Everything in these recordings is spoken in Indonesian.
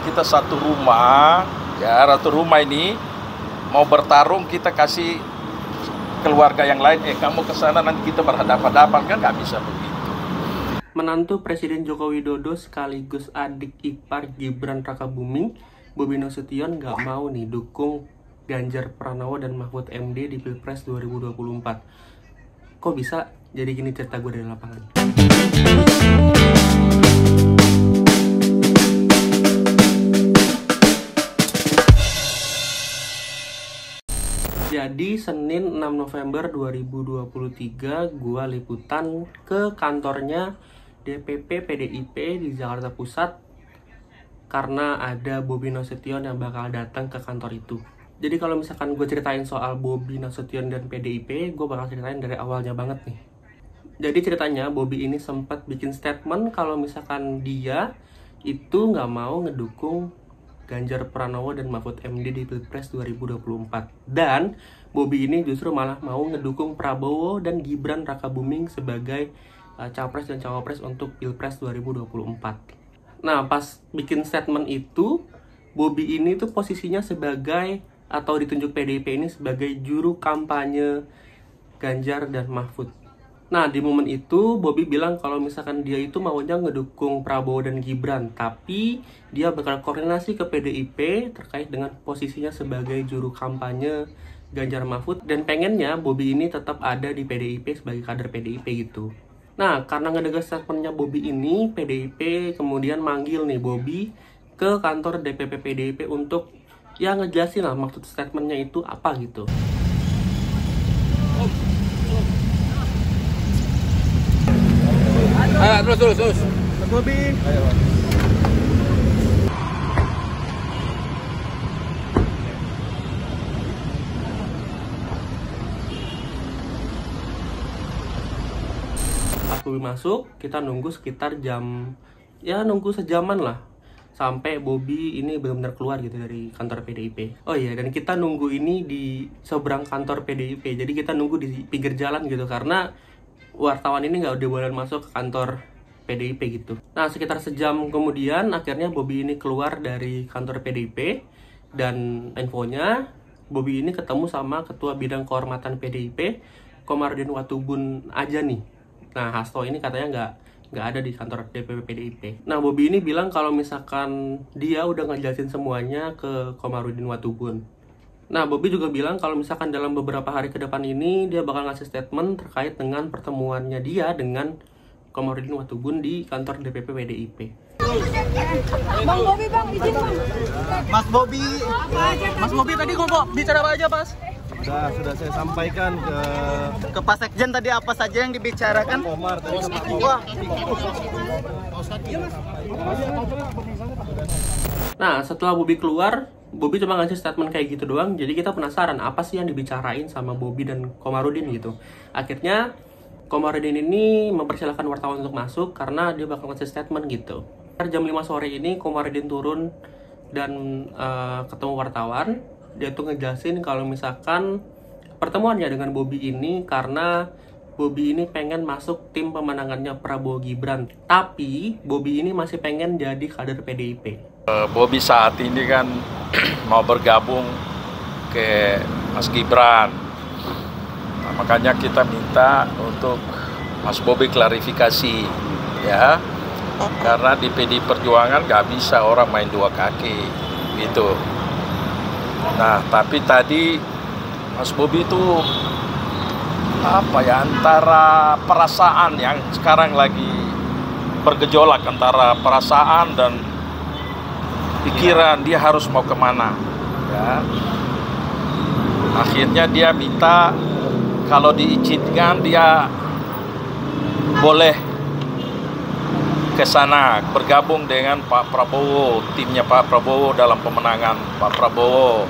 kita satu rumah, ya satu rumah ini mau bertarung, kita kasih keluarga yang lain, kamu ke sana nanti kita berhadapan-hadapan, kan nggak bisa begitu. Menantu Presiden Joko Widodo sekaligus adik ipar Gibran Rakabuming, Bobi Nasution nggak mau nih dukung Ganjar Pranowo dan Mahfud MD di Pilpres 2024. Kok bisa? Jadi gini cerita gue dari lapangan. Jadi Senin 6 November 2023 gue liputan ke kantornya DPP PDIP di Jakarta Pusat karena ada Bobi Nasution yang bakal datang ke kantor itu. Jadi kalau misalkan gue ceritain soal Bobi Nasution dan PDIP, gue bakal ceritain dari awalnya banget nih. Jadi ceritanya Bobi ini sempat bikin statement kalau misalkan dia itu nggak mau ngedukung Ganjar Pranowo dan Mahfud MD di Pilpres 2024. Dan Bobi ini justru malah mau ngedukung Prabowo dan Gibran Rakabuming sebagai capres dan cawapres untuk Pilpres 2024. Nah, pas bikin statement itu, Bobi ini tuh posisinya sebagai, atau ditunjuk PDIP ini sebagai juru kampanye Ganjar dan Mahfud. Nah, di momen itu Bobi bilang kalau misalkan dia itu maunya ngedukung Prabowo dan Gibran, tapi dia bakal koordinasi ke PDIP terkait dengan posisinya sebagai juru kampanye Ganjar Mahfud, dan pengennya Bobi ini tetap ada di PDIP sebagai kader PDIP gitu. Nah, karena ngedengar statementnya Bobi ini, PDIP kemudian manggil nih Bobi ke kantor DPP PDIP untuk ya ngejelasin lah maksud statementnya itu apa gitu. Terus. Bobi. Ayo. Pas Bobi masuk, kita nunggu sekitar nunggu sejaman lah sampai Bobi ini benar-benar keluar gitu dari kantor PDIP. Oh iya, dan kita nunggu ini di seberang kantor PDIP. Jadi kita nunggu di pinggir jalan gitu karena wartawan ini nggak udah boleh masuk ke kantor PDIP gitu. Nah, sekitar sejam kemudian akhirnya Bobi ini keluar dari kantor PDIP, dan infonya Bobi ini ketemu sama Ketua Bidang Kehormatan PDIP, Komarudin Watubun aja nih. Nah, Hasto ini katanya nggak ada di kantor DPP PDIP. Nah, Bobi ini bilang kalau misalkan dia udah ngejelasin semuanya ke Komarudin Watubun. Nah, Bobi juga bilang kalau misalkan dalam beberapa hari ke depan ini dia bakal ngasih statement terkait dengan pertemuannya dia dengan Komarudin Watubun di kantor DPP PDIP. Bang Bobi, Bang, izin Bang. Mas Bobi tadi kok bicara apa aja, Pas? Sudah saya sampaikan Ke Pak Sekjen tadi apa saja yang dibicarakan? Komar tadi ke Pak Wah. Nah, setelah Bobi keluar, Bobi cuma ngasih statement kayak gitu doang. Jadi kita penasaran apa sih yang dibicarain sama Bobi dan Komarudin gitu. Akhirnya Komarudin ini mempersilahkan wartawan untuk masuk karena dia bakal ngasih statement gitu. Jam 5 sore ini Komarudin turun dan ketemu wartawan. Dia tuh ngejelasin kalau misalkan pertemuannya dengan Bobi ini karena Bobi ini pengen masuk tim pemenangannya Prabowo Gibran. Tapi Bobi ini masih pengen jadi kader PDIP. Bobi saat ini kan mau bergabung ke Mas Gibran. Nah, makanya kita minta untuk Mas Bobi klarifikasi, ya. Karena di PD Perjuangan nggak bisa orang main dua kaki, gitu. Nah, tapi tadi Mas Bobi itu antara perasaan yang sekarang lagi bergejolak antara perasaan dan pikiran, dia harus mau kemana, ya. Akhirnya dia minta kalau diizinkan dia boleh ke sana bergabung dengan Pak Prabowo, timnya Pak Prabowo dalam pemenangan Pak Prabowo.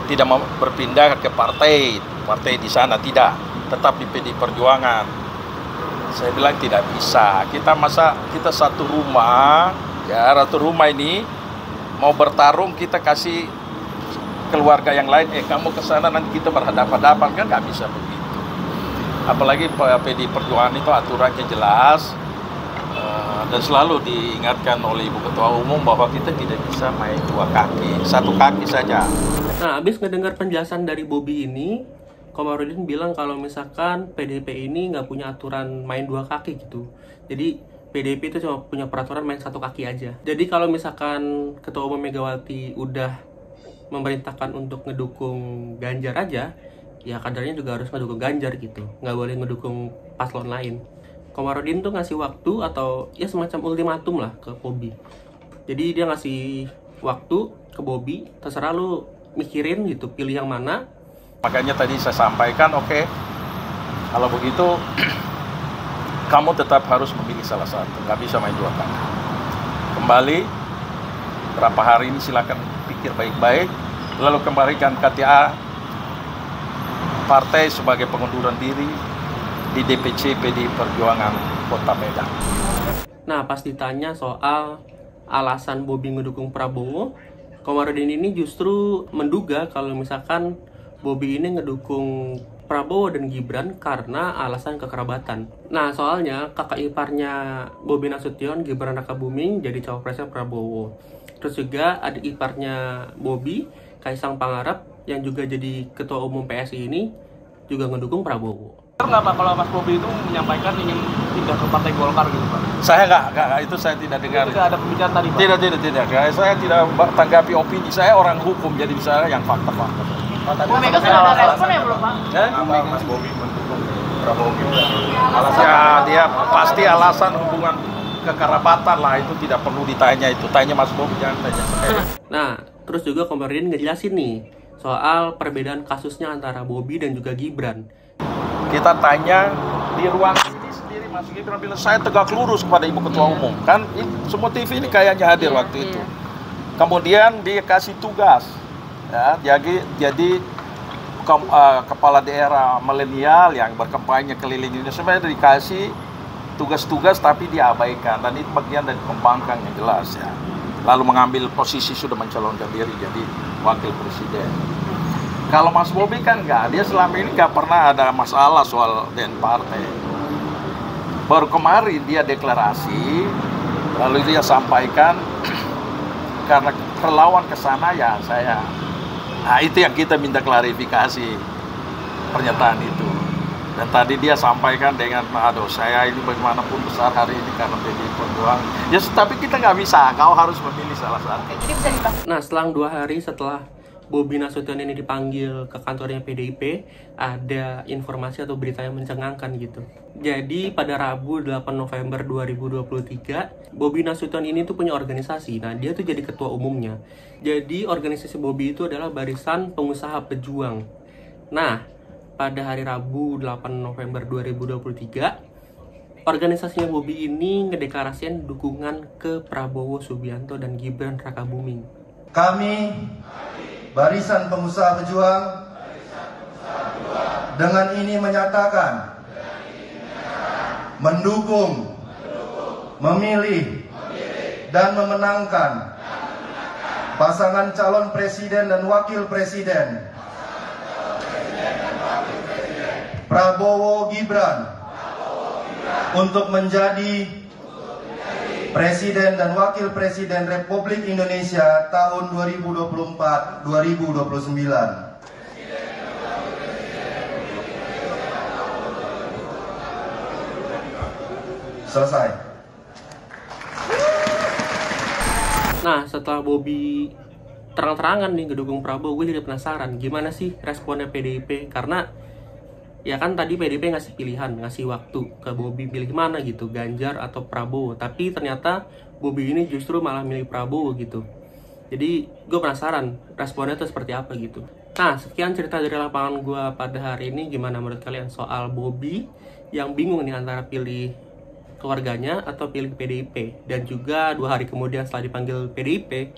Tidak mau berpindah ke partai di sana, tidak, tetap di PD Perjuangan. Saya bilang tidak bisa. Kita satu rumah, ya satu rumah ini mau bertarung, kita kasih keluarga yang lain, kamu ke sana nanti kita berhadapan-hadapan, kan nggak bisa begitu. Apalagi PD Perjuangan itu aturannya jelas, Dan selalu diingatkan oleh Ibu Ketua Umum bahwa kita tidak bisa main dua kaki, satu kaki saja. Nah, habis ngedengar penjelasan dari Bobby ini, Komarudin bilang kalau misalkan PDIP ini nggak punya aturan main dua kaki gitu. Jadi PDIP itu cuma punya peraturan main satu kaki aja. Jadi kalau misalkan Ketua Umum Megawati udah memerintahkan untuk ngedukung Ganjar aja, ya kadernya juga harus ngedukung Ganjar gitu. Nggak boleh ngedukung paslon lain. Komarudin tuh ngasih waktu atau ya semacam ultimatum lah ke Bobby. Jadi dia ngasih waktu ke Bobby, terserah lu mikirin gitu, pilih yang mana. Makanya tadi saya sampaikan, oke, kalau begitu kamu tetap harus memilih salah satu, nggak bisa main dua kaki. Kembali, berapa hari ini silakan pikir baik-baik, lalu kembalikan KTA partai sebagai pengunduran diri di DPC PDI Perjuangan Kota Medan. Nah, pas ditanya soal alasan Bobby ngedukung Prabowo, Komarudin ini justru menduga kalau misalkan Bobby ini ngedukung Prabowo dan Gibran karena alasan kekerabatan. Nah, soalnya kakak iparnya Bobi Nasution, Gibran Rakabuming, jadi cawapresnya Prabowo. Terus juga adik iparnya Bobby, Kaisang Pangarep, yang juga jadi ketua umum PSI ini, juga ngedukung Prabowo. Nggak Pak, kalau Mas Bobby itu menyampaikan ingin pindah ke Partai Golkar gitu Pak? Saya nggak, itu saya tidak dengar. Tidak ada pembicaraan tadi Pak? Tidak. Saya tidak tanggapi opini, saya orang hukum, jadi saya yang fakta-fakta. Bu Mega sudah ada respon ya belum Pak? Apa Mas Bobby mendukung Prabowo Gibran? Ya, dia pasti alasan hubungan kekerabatan lah, itu tidak perlu ditanya, itu tanya Mas Bobby, jangan tanya saya. Nah, terus juga Komarudin ngejelasin nih soal perbedaan kasusnya antara Bobby dan juga Gibran. Kita tanya di ruang TV sendiri, Mas Gibran bilang saya tegak lurus kepada Ibu Ketua Umum, kan semua TV ini kayaknya hadir waktu itu. Kemudian dia kasih tugas, ya, jadi kepala daerah milenial yang berkampanye keliling ini sebenarnya dikasih tugas-tugas tapi diabaikan, dan itu bagian dari pembangkang yang jelas ya. Lalu mengambil posisi sudah mencalonkan diri jadi wakil presiden. Kalau Mas Bobby kan nggak, dia selama ini nggak pernah ada masalah soal dengan partai. Baru kemarin dia deklarasi, lalu dia sampaikan karena relawan ke sana ya saya. Nah itu yang kita minta klarifikasi pernyataan itu. Dan tadi dia sampaikan dengan, aduh saya ini bagaimanapun besar hari ini karena PDI Perjuangan. Ya tapi kita nggak bisa, kau harus memilih salah satu. Nah, selang 2 hari setelah Bobi Nasution ini dipanggil ke kantornya PDIP, ada informasi atau berita yang mencengangkan gitu. Jadi pada Rabu 8 November 2023, Bobi Nasution ini tuh punya organisasi. Nah, dia tuh jadi ketua umumnya. Jadi organisasi Bobi itu adalah Barisan Pengusaha Pejuang. Nah, pada hari Rabu 8 November 2023, organisasinya Bobi ini ngedeklarasikan dukungan ke Prabowo Subianto dan Gibran Rakabuming. Kami Barisan Pengusaha Pejuang dengan ini menyatakan mendukung, memilih, dan memenangkan pasangan calon presiden dan wakil presiden Prabowo Gibran untuk menjadi Presiden dan Wakil Presiden Republik Indonesia tahun 2024-2029. Selesai. Nah, setelah Bobi terang-terangan nih ngedukung Prabowo, gue jadi penasaran gimana sih responnya PDIP, karena ya kan tadi PDIP ngasih pilihan, ngasih waktu ke Bobi pilih mana gitu, Ganjar atau Prabowo. Tapi ternyata Bobi ini justru malah milih Prabowo gitu. Jadi gue penasaran responnya tuh seperti apa gitu. Nah, sekian cerita dari lapangan gue pada hari ini. Gimana menurut kalian soal Bobi yang bingung nih antara pilih keluarganya atau pilih PDIP? Dan juga 2 hari kemudian setelah dipanggil PDIP,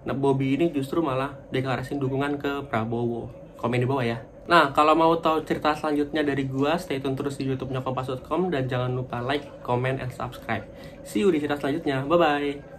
nah Bobi ini justru malah deklarasi dukungan ke Prabowo. Komen di bawah ya. Nah, kalau mau tahu cerita selanjutnya dari gua, stay tune terus di youtube-nya kompas.com dan jangan lupa like, comment, and subscribe. See you di cerita selanjutnya. Bye-bye.